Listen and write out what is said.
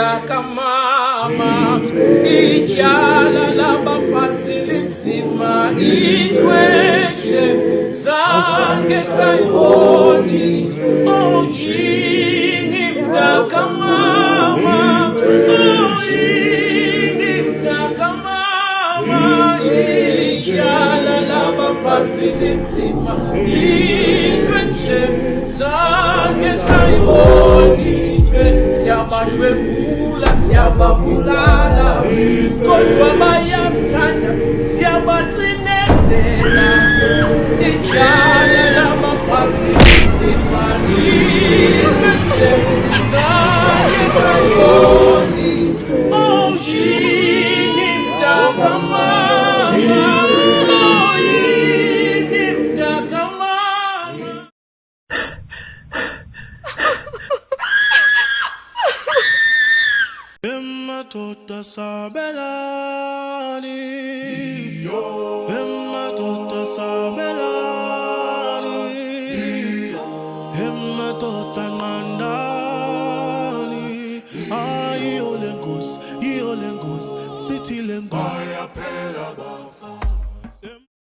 mama ityala labafazi linzima idweshe zange sayiboni oyini mdaka mama oyini mdaka mama ityala labafazi linzima idweshe zange sayiboni siyabadwebula siyababulala kodwa bayasithanda siyabacinezela ityala labafazi linzima lidweshe zange sayiboni oyini mdaka mama oyini mdaka mama. Emma tota sabelani, Emma tota sabelani, Emma tota ngandani. Ay, Olengus, City Lengus.